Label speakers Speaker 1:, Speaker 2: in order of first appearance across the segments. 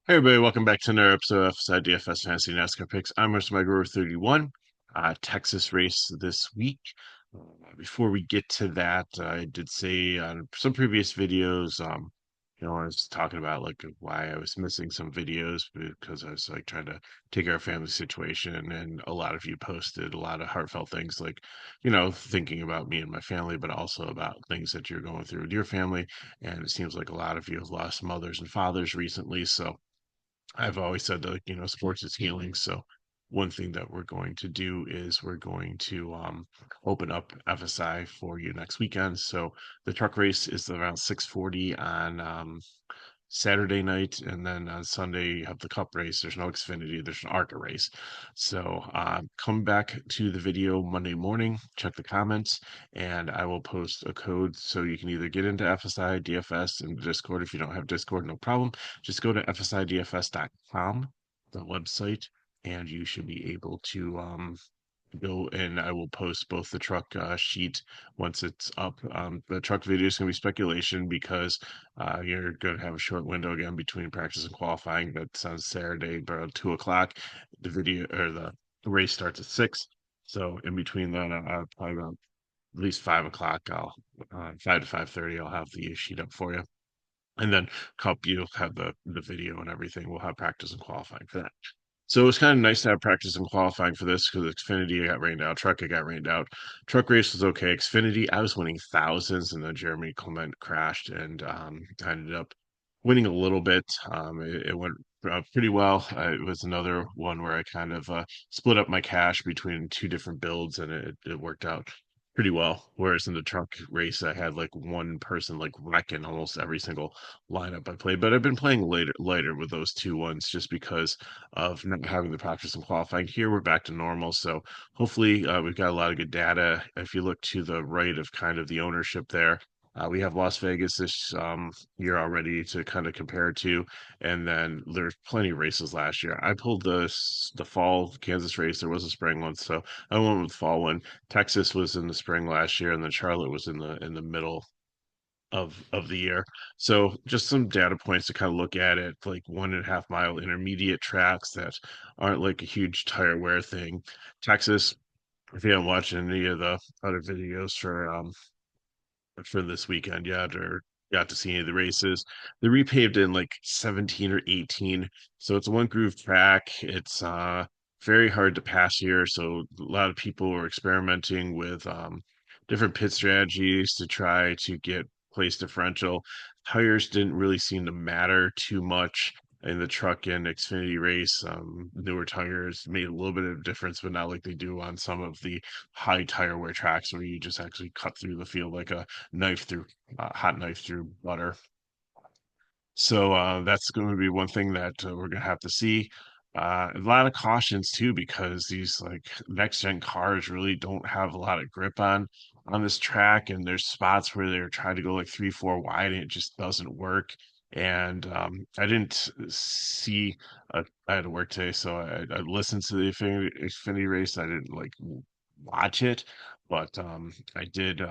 Speaker 1: Hey everybody, welcome back to another episode of FSIDFS Fantasy NASCAR Picks. I'm Wurth 31. Texas race this week. Before we get to that, I did say on some previous videos, I was talking about like why I was missing some videos because I was like trying to take care of family situation, and a lot of you posted a lot of heartfelt things like, thinking about me and my family, but also about things that you're going through with your family. And it seems like a lot of you have lost mothers and fathers recently, so I've always said that, sports is healing. So one thing that we're going to do is we're going to open up FSI for you next weekend. So the truck race is around 6:40 on Saturday night, and then on Sunday you have the Cup race. There's no Xfinity, there's an ARCA race. So come back to the video Monday morning, check the comments, and I will post a code so you can either get into FSI DFS in Discord. If you don't have Discord, no problem. Just go to fsidfs.com, the website, and you should be able to go, and I will post both the truck sheet once it's up. The truck video is going to be speculation because you're going to have a short window again between practice and qualifying. That's on Saturday around 2 o'clock. The video or the race starts at 6. So in between that, probably about at least 5 o'clock, 5 to 5:30, I'll have the sheet up for you. And then Cup, you'll have the video and everything. We'll have practice and qualifying for that. So it's kind of nice to have practice and qualifying for this because Xfinity I got rained out, Truck I got rained out. Truck race was okay. Xfinity, I was winning thousands, and then Jeremy Clement crashed, and I ended up winning a little bit. It went pretty well. It was another one where I kind of split up my cash between two different builds, and it worked out pretty well. Whereas in the truck race, I had like one person like wrecking almost every single lineup I played. But I've been playing later with those two ones just because of not having the practice and qualifying. Here we're back to normal, so hopefully we've got a lot of good data. If you look to the right of kind of the ownership there, we have Las Vegas this year already to kind of compare to, and then there's plenty of races last year. I pulled the fall Kansas race. There was a spring one, so I went with the fall one. Texas was in the spring last year, and then Charlotte was in the middle of the year. So just some data points to kind of look at it, like 1.5 mile intermediate tracks that aren't like a huge tire wear thing. Texas, if you haven't watched any of the other videos for this weekend yet or got to see any of the races, they repaved in like 17 or 18. So it's a one groove track. It's very hard to pass here. So a lot of people were experimenting with different pit strategies to try to get place differential. Tires didn't really seem to matter too much in the truck and Xfinity race. Newer tires made a little bit of difference, but not like they do on some of the high tire wear tracks where you just actually cut through the field like a knife through hot knife through butter. So that's going to be one thing that we're going to have to see. A lot of cautions too, because these like next gen cars really don't have a lot of grip on this track, and there's spots where they're trying to go like 3, 4 wide, and it just doesn't work. And I didn't see. I had to work today, so I listened to the Xfinity race. I didn't like watch it, but I did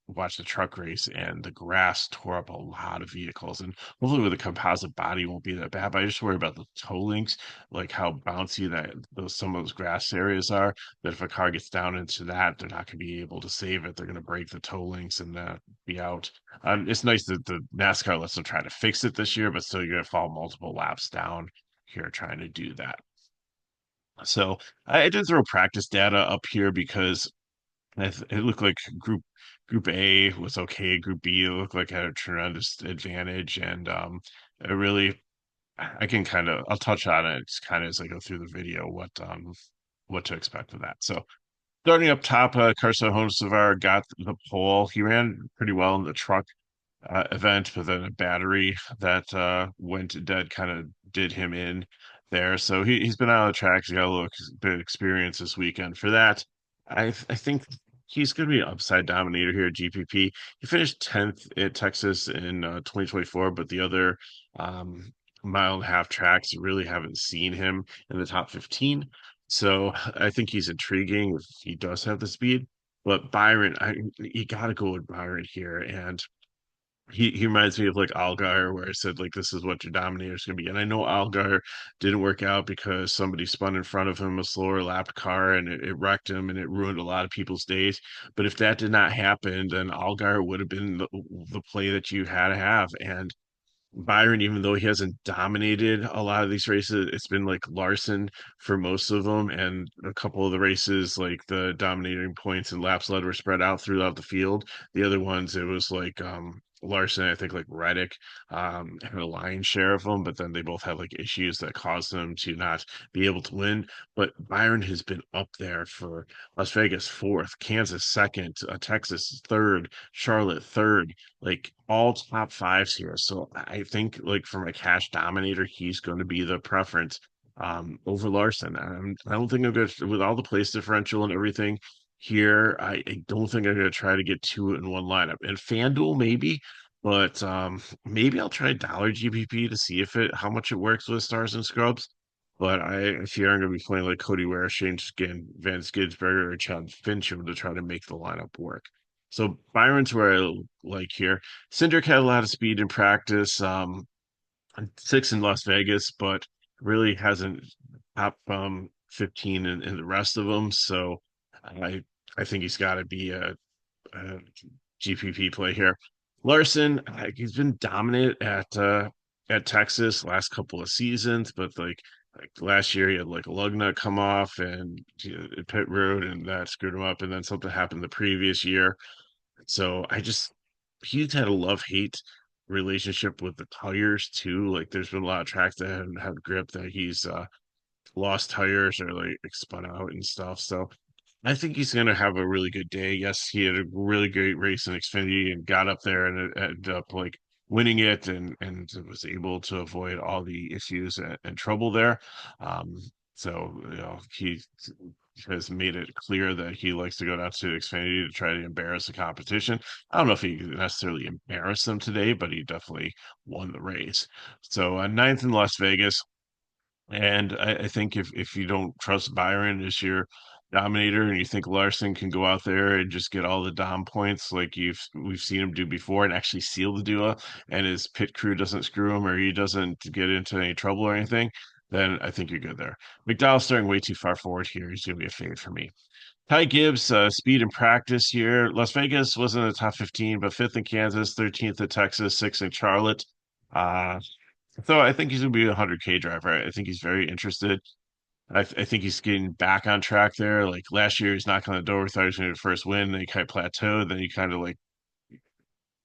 Speaker 1: watch the truck race, and the grass tore up a lot of vehicles. And hopefully, with a composite body, won't be that bad. But I just worry about the toe links, like how bouncy that some of those grass areas are. That if a car gets down into that, they're not going to be able to save it. They're going to break the toe links and be out. It's nice that the NASCAR lets them try to fix it this year, but still, you're going to fall multiple laps down here trying to do that. So I did throw practice data up here because it looked like Group A was okay. Group B it looked like had a tremendous advantage, and it really I can kind of I'll touch on it kind of as I go through the video what to expect with that. So starting up top, Carson Hocevar got the pole. He ran pretty well in the truck event, but then a battery that went dead kind of did him in there. So he's been out of the tracks. He got a little bit of experience this weekend for that. I think he's going to be an upside dominator here at GPP. He finished 10th at Texas in 2024, but the other mile and a half tracks really haven't seen him in the top 15. So I think he's intriguing if he does have the speed. But Byron, you got to go with Byron here. And he reminds me of like Algar, where I said like this is what your dominator is going to be. And I know Algar didn't work out because somebody spun in front of him a slower lapped car and it wrecked him and it ruined a lot of people's days. But if that did not happen, then Algar would have been the play that you had to have. And Byron, even though he hasn't dominated a lot of these races, it's been like Larson for most of them, and a couple of the races, like the dominating points and laps led were spread out throughout the field. The other ones, it was like Larson, I think like Reddick had a lion's share of them, but then they both had like issues that caused them to not be able to win. But Byron has been up there for Las Vegas fourth, Kansas second, Texas third, Charlotte third, like all top fives here. So I think like from a cash dominator, he's going to be the preference over Larson. I don't think I'm going to, with all the place differential and everything here, I don't think I'm going to try to get two in one lineup. And FanDuel maybe, but maybe I'll try dollar GPP to see if it how much it works with stars and scrubs. But I fear I'm going to be playing like Cody Ware, Shane Skin, Van Skidsberger, or Chad Fincham to try to make the lineup work. So Byron's where I like here. Cindric had a lot of speed in practice, six in Las Vegas, but really hasn't top 15 in the rest of them. So I I think he's got to be a GPP play here. Larson, he's been dominant at Texas last couple of seasons, but like last year he had like a lug nut come off and pit road and that screwed him up, and then something happened the previous year. So he's had a love-hate relationship with the tires too. Like there's been a lot of tracks that haven't had grip that he's lost tires or like spun out and stuff. So I think he's going to have a really good day. Yes, he had a really great race in Xfinity and got up there and it ended up like winning it and was able to avoid all the issues and trouble there. Um, so he has made it clear that he likes to go down to Xfinity to try to embarrass the competition. I don't know if he necessarily embarrassed them today, but he definitely won the race. So ninth in Las Vegas. And I think if you don't trust Byron as your dominator and you think Larson can go out there and just get all the dom points like we've seen him do before and actually seal the duo and his pit crew doesn't screw him or he doesn't get into any trouble or anything, then I think you're good there. McDowell's starting way too far forward here. He's going to be a fade for me. Ty Gibbs, speed and practice here. Las Vegas wasn't in the top 15, but fifth in Kansas, 13th at Texas, sixth in Charlotte. Uh, so I think he's going to be a 100K driver. I think he's very interested. I think he's getting back on track there. Like last year, he's knocking on the door. Thought he was going to first win. Then he kind of plateaued. Then he kind of like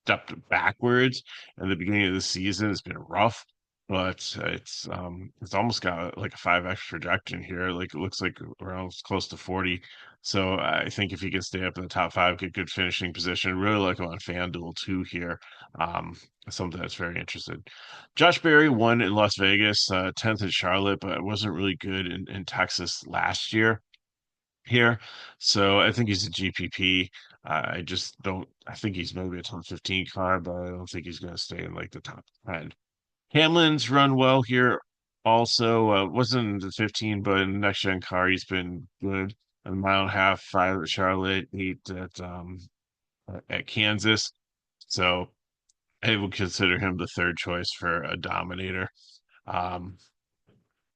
Speaker 1: stepped backwards. And the beginning of the season has been rough, but it's almost got like a 5x projection here. Like it looks like around close to 40. So I think if he can stay up in the top five, get good finishing position, really like him on FanDuel too here. Um, Something that's very interested. Josh Berry won in Las Vegas, 10th in Charlotte, but wasn't really good in Texas last year here. So I think he's a GPP. I just don't. I think he's maybe a top 15 car, but I don't think he's going to stay in like the top 10. Hamlin's run well here. Also, wasn't in the 15, but in the next gen car, he's been good. A mile and a half, five at Charlotte, eight at Kansas. So I would consider him the third choice for a dominator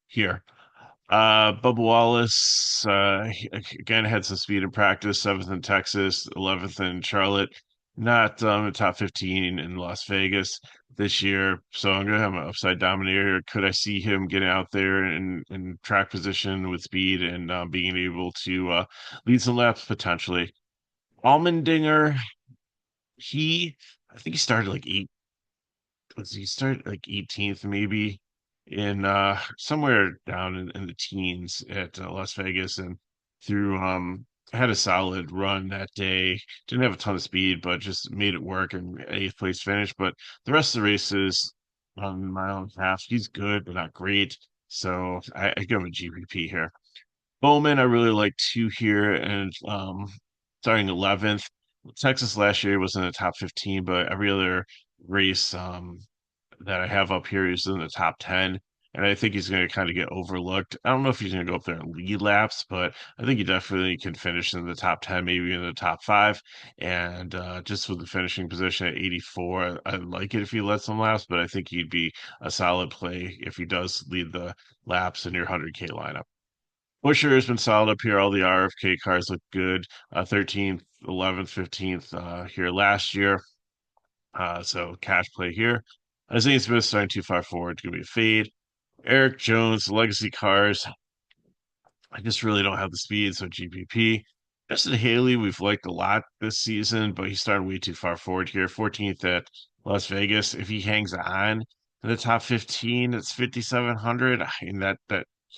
Speaker 1: here. Bubba Wallace, again had some speed in practice, seventh in Texas, 11th in Charlotte, not the top 15 in Las Vegas this year. So I'm gonna have an upside dominator. Could I see him getting out there in track position with speed and being able to lead some laps potentially? Allmendinger, I think he started like he started like 18th maybe in somewhere down in the teens at Las Vegas and through had a solid run that day. Didn't have a ton of speed, but just made it work and eighth place finish. But the rest of the races on mile and a half, he's good, but not great. So I give him a GPP here. Bowman, I really like two here and starting 11th. Texas last year was in the top 15, but every other race that I have up here is in the top 10. and I think he's going to kind of get overlooked. I don't know if he's going to go up there and lead laps, but I think he definitely can finish in the top 10, maybe in the top five. And just with the finishing position at 84, I'd like it if he lets some laps, but I think he'd be a solid play if he does lead the laps in your 100K lineup. Busher has been solid up here. All the RFK cars look good. 13th, 11th, 15th here last year. So cash play here. Zane Smith starting too far forward. It's going to be a fade. Eric Jones, legacy cars. I just really don't have the speed, so GPP. Justin Haley, we've liked a lot this season, but he started way too far forward here. 14th at Las Vegas. If he hangs on in the top 15, it's 5,700. I mean, that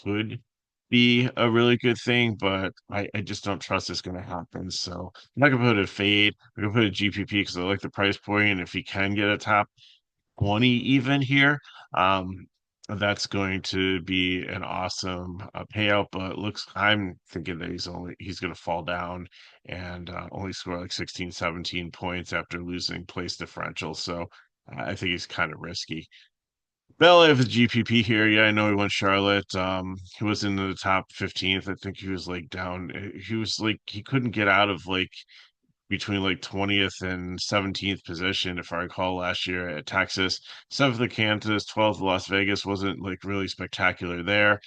Speaker 1: could be a really good thing, but I just don't trust it's going to happen. So I'm not going to put a fade. I'm going to put a GPP because I like the price point, and if he can get a top 20 even here. That's going to be an awesome payout, but looks I'm thinking that he's going to fall down and only score like 16, 17 points after losing place differential. So I think he's kind of risky. Bell of the GPP here. Yeah, I know he won Charlotte. He was in the top 15th. I think he was like down. He was like he couldn't get out of like between like 20th and 17th position, if I recall, last year at Texas. 7th at Kansas, 12th Las Vegas wasn't like really spectacular there.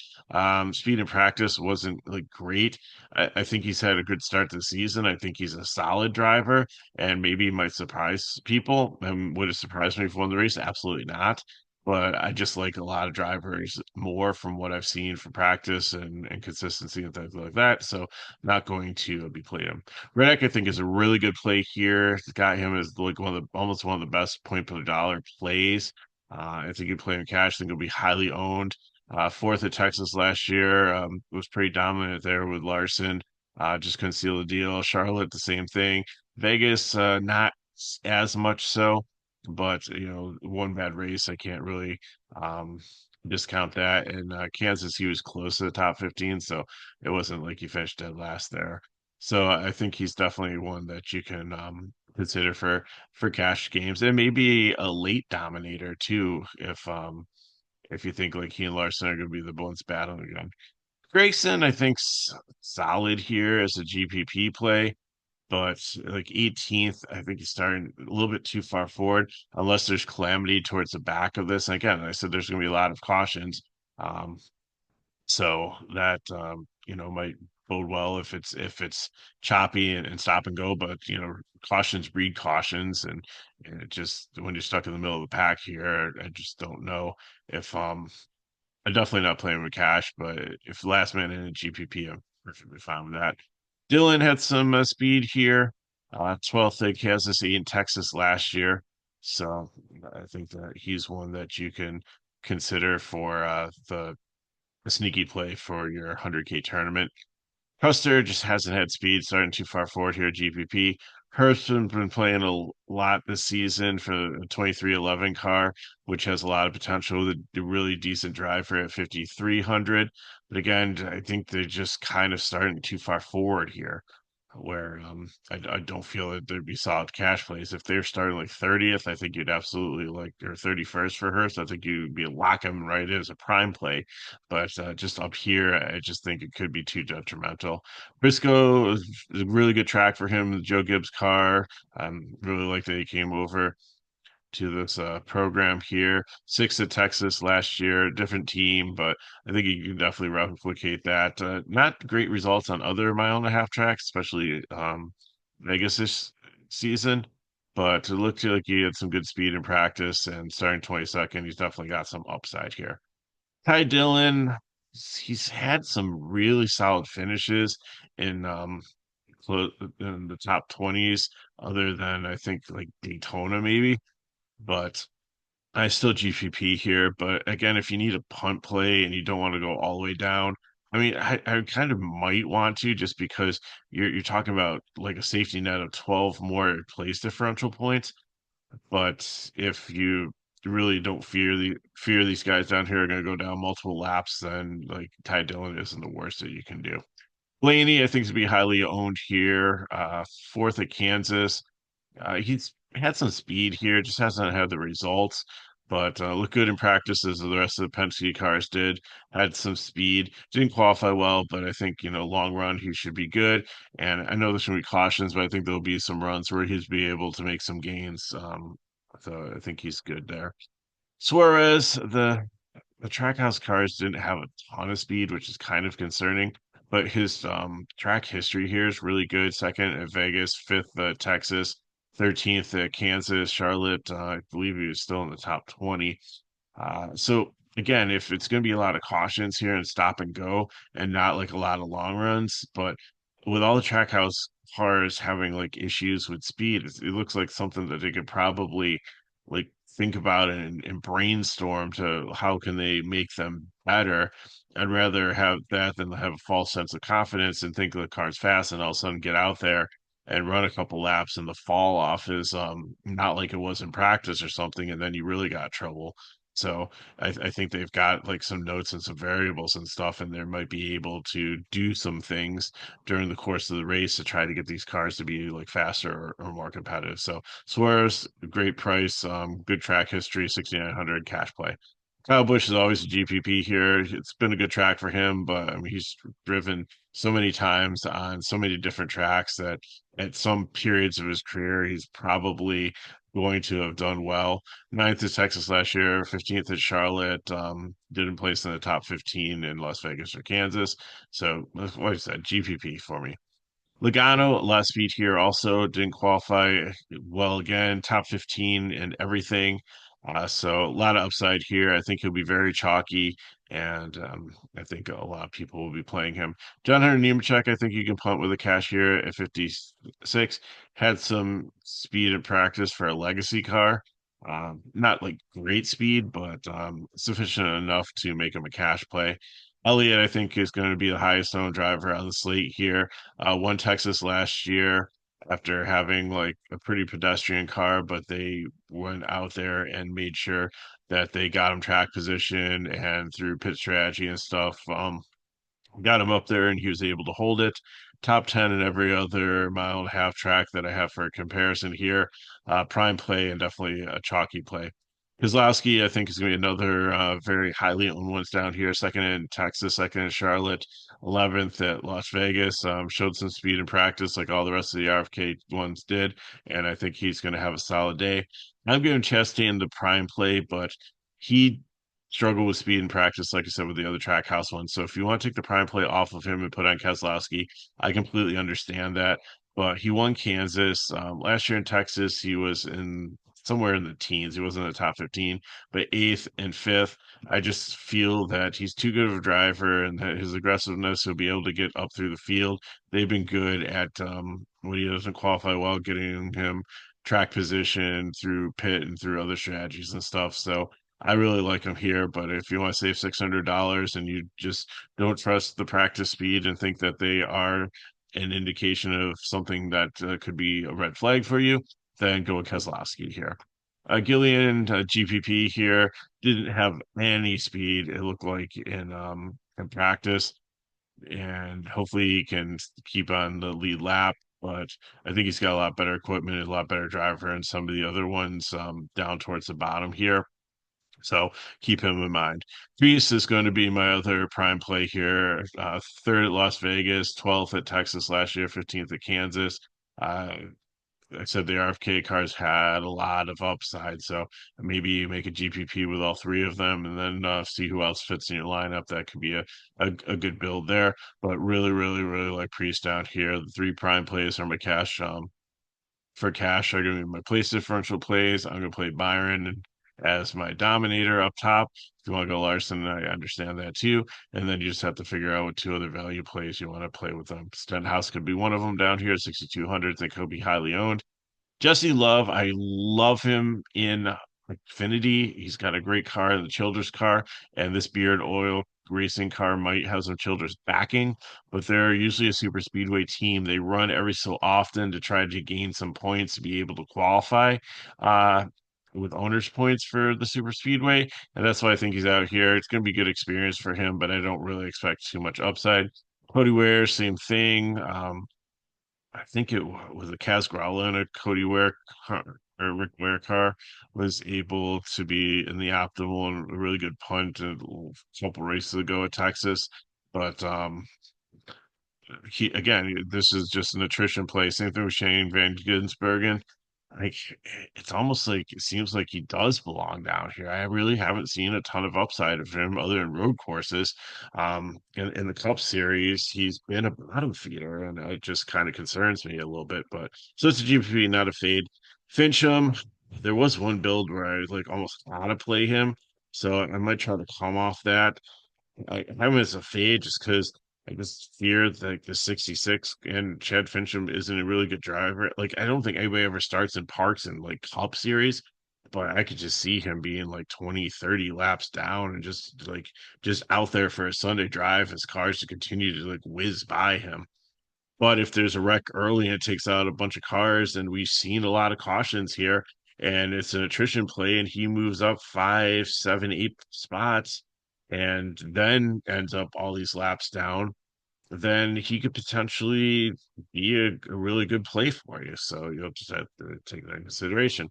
Speaker 1: Speed in practice wasn't like great. I think he's had a good start to the season. I think he's a solid driver and maybe he might surprise people. Would it surprise me if he won the race? Absolutely not. But I just like a lot of drivers more from what I've seen for practice and consistency and things like that. So not going to be playing him. Reddick, I think, is a really good play here. It's got him as like one of the almost one of the best point per dollar plays. I think you play in cash. I think he'll be highly owned. Fourth at Texas last year, was pretty dominant there with Larson. Just couldn't seal the deal. Charlotte, the same thing. Vegas, not as much so, but one bad race, I can't really um, discount that. And Kansas, he was close to the top 15, so it wasn't like he finished dead last there. So I think he's definitely one that you can consider for cash games, and maybe a late dominator too, if you think like he and Larson are going to be the ones battling again. Grayson, I think solid here as a GPP play, but like 18th, I think he's starting a little bit too far forward, unless there's calamity towards the back of this. And again, I said there's going to be a lot of cautions. Um, so that might bode well if it's choppy and stop and go, but cautions breed cautions, and it just when you're stuck in the middle of the pack here, I just don't know if I'm definitely not playing with cash, but if last minute in a GPP, I'm perfectly fine with that. Dylan had some speed here. 12th at Kansas City in Texas last year, so I think that he's one that you can consider for the a sneaky play for your 100K tournament. Custer just hasn't had speed starting too far forward here at GPP. Hurst's been playing a lot this season for the 2311 car, which has a lot of potential with a really decent driver at 5,300. But again, I think they're just kind of starting too far forward here, where I don't feel that there'd be solid cash plays. If they're starting like 30th, I think you'd absolutely like, or 31st for Hurst. I think you'd be lock him right in as a prime play. But just up here, I just think it could be too detrimental. Briscoe is a really good track for him. The Joe Gibbs car. Really like that he came over to this program here. Sixth at Texas last year, different team, but I think you can definitely replicate that. Not great results on other mile and a half tracks, especially Vegas this season, but it looked like he had some good speed in practice, and starting 22nd, he's definitely got some upside here. Ty Dillon, he's had some really solid finishes in in the top 20s, other than I think like Daytona maybe, but I still GPP here. But again, if you need a punt play and you don't want to go all the way down, I mean, I kind of might want to, just because you're talking about like a safety net of 12 more place differential points. But if you really don't fear these guys down here are going to go down multiple laps, then like Ty Dillon isn't the worst that you can do. Blaney, I think, is to be highly owned here. Fourth at Kansas. He's had some speed here, just hasn't had the results. but looked good in practice as the rest of the Penske cars did. Had some speed, didn't qualify well, but I think long run he should be good. And I know there's going to be cautions, but I think there'll be some runs where he's be able to make some gains. So I think he's good there. Suarez, the Trackhouse cars didn't have a ton of speed, which is kind of concerning. But his track history here is really good. Second at Vegas, fifth at Texas, 13th at Kansas, Charlotte. I believe he was still in the top 20. So again, if it's going to be a lot of cautions here and stop and go, and not like a lot of long runs, but with all the Trackhouse cars having like issues with speed, it looks like something that they could probably like think about and brainstorm to how can they make them better. I'd rather have that than have a false sense of confidence and think the car's fast and all of a sudden get out there and run a couple laps and the fall off is not like it was in practice or something, and then you really got trouble. So I think they've got like some notes and some variables and stuff, and they might be able to do some things during the course of the race to try to get these cars to be like faster or more competitive. So Suarez, great price, good track history, 6,900 cash play. Kyle Busch is always a GPP here. It's been a good track for him, but I mean, he's driven so many times on so many different tracks that at some periods of his career, he's probably going to have done well. Ninth at Texas last year, 15th at Charlotte, didn't place in the top 15 in Las Vegas or Kansas. So, like I said, GPP for me. Logano, last speed here, also didn't qualify well again, top 15 and everything. So a lot of upside here. I think he'll be very chalky, and I think a lot of people will be playing him. John Hunter Nemechek, I think you can punt with a cash here at 56. Had some speed in practice for a legacy car. Not like great speed, but sufficient enough to make him a cash play. Elliott, I think, is going to be the highest owned driver on the slate here. Won Texas last year after having like a pretty pedestrian car, but they went out there and made sure that they got him track position and through pit strategy and stuff. Got him up there and he was able to hold it. Top 10 in every other mile and a half track that I have for a comparison here. Prime play and definitely a chalky play. Kozlowski, I think, is going to be another very highly owned ones down here. Second in Texas, second in Charlotte, 11th at Las Vegas. Showed some speed in practice like all the rest of the RFK ones did. And I think he's going to have a solid day. I'm giving Chastain the prime play, but he struggle with speed in practice, like I said, with the other Trackhouse ones. So if you want to take the prime play off of him and put on Keselowski, I completely understand that. But he won Kansas. Last year in Texas, he was in somewhere in the teens. He wasn't in the top 15, but eighth and fifth. I just feel that he's too good of a driver and that his aggressiveness will be able to get up through the field. They've been good at when he doesn't qualify well, getting him track position through pit and through other strategies and stuff. So I really like him here, but if you want to save $600 and you just don't trust the practice speed and think that they are an indication of something that could be a red flag for you, then go with Keselowski here. Gillian, GPP here, didn't have any speed, it looked like in practice, and hopefully he can keep on the lead lap. But I think he's got a lot better equipment, a lot better driver, and some of the other ones down towards the bottom here. So keep him in mind. Priest is going to be my other prime play here. Third at Las Vegas, 12th at Texas last year, 15th at Kansas. Uh, I said the RFK cars had a lot of upside, so maybe you make a GPP with all three of them, and then see who else fits in your lineup. That could be a good build there. But really, really, really like Priest down here. The three prime plays are my cash. For cash, are going to be my place differential plays. I'm going to play Byron as my dominator up top. If you want to go Larson, I understand that too. And then you just have to figure out what two other value plays you want to play with them. Stenhouse could be one of them down here at 6,200. They could be highly owned. Jesse Love, I love him in Xfinity. He's got a great car, the Childers car, and this Beard Oil racing car might have some Childers backing, but they're usually a super speedway team. They run every so often to try to gain some points to be able to qualify uh, with owners points for the super speedway, and that's why I think he's out here. It's going to be good experience for him, but I don't really expect too much upside. Cody Ware, same thing. I think it was a Kaz Growler and a Cody Ware or Rick Ware was able to be in the optimal and a really good punt a couple races ago at Texas. But he again, this is just an attrition play. Same thing with Shane Van Gisbergen. Like it's almost like it seems like he does belong down here. I really haven't seen a ton of upside of him other than road courses. In the Cup Series, he's been a bottom feeder, and it just kind of concerns me a little bit. But so it's a GPP, not a fade. Fincham, there was one build where I was like almost gotta play him, so I might try to come off that. I was a fade just because I just fear that the 66 and Chad Fincham isn't a really good driver. Like, I don't think anybody ever starts in parks in like Cup Series, but I could just see him being like 20, 30 laps down and just out there for a Sunday drive as cars to continue to like whiz by him. But if there's a wreck early and it takes out a bunch of cars, and we've seen a lot of cautions here, and it's an attrition play, and he moves up 5, 7, 8 spots, and then ends up all these laps down, then he could potentially be a really good play for you. So you'll just have to take that into consideration.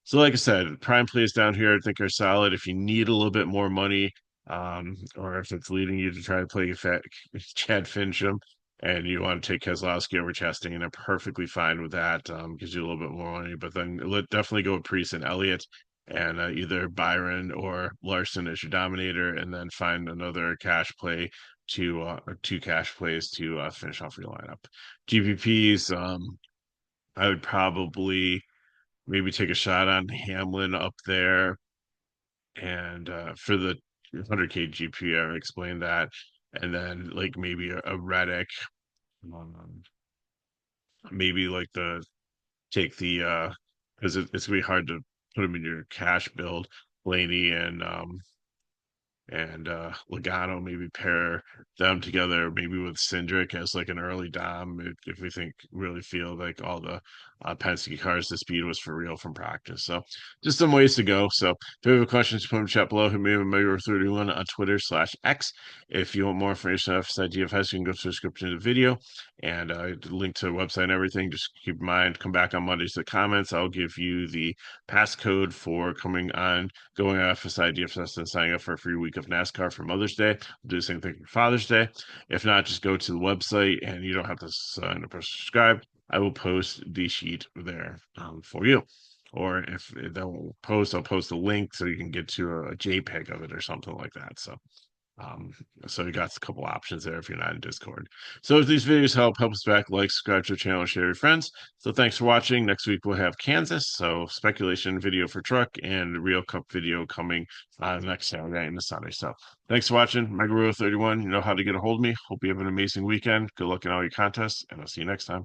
Speaker 1: So, like I said, prime plays down here I think are solid. If you need a little bit more money, or if it's leading you to try to play Chad Fincham and you want to take Keselowski over Chastain, I'm perfectly fine with that. Gives you a little bit more money, but then definitely go with Priest and Elliott and either Byron or Larson as your dominator, and then find another cash play to or two cash plays to finish off your lineup. GPPs, I would probably maybe take a shot on Hamlin up there, and for the 100K GP, I explained that, and then like maybe a Reddick, um, maybe like the take the because it's gonna be hard to put him in your cash build, Blaney and Logano, maybe pair them together, maybe with Cindric as like an early dom if we really feel like all the Penske cars, the speed was for real from practice. So just some ways to go. So if you have questions, put them in the chat below. Hit me with Megor31 on Twitter/X. If you want more information on FSIDFS, you can go to the description of the video and link to the website and everything. Just keep in mind, come back on Mondays to the comments. I'll give you the passcode for going on FSIDFS and signing up for a free week of NASCAR for Mother's Day. I'll do the same thing for Father's Day. If not, just go to the website and you don't have to sign up or subscribe. I will post the sheet there for you. Or if they won't post, I'll post a link so you can get to a JPEG of it or something like that. Um, so you got a couple options there if you're not in Discord. So if these videos help us back, like, subscribe to the channel, and share with your friends. So thanks for watching. Next week we'll have Kansas, so speculation video for truck and real cup video coming next Saturday and the Sunday. So thanks for watching. Megaro31, you know how to get a hold of me. Hope you have an amazing weekend. Good luck in all your contests, and I'll see you next time.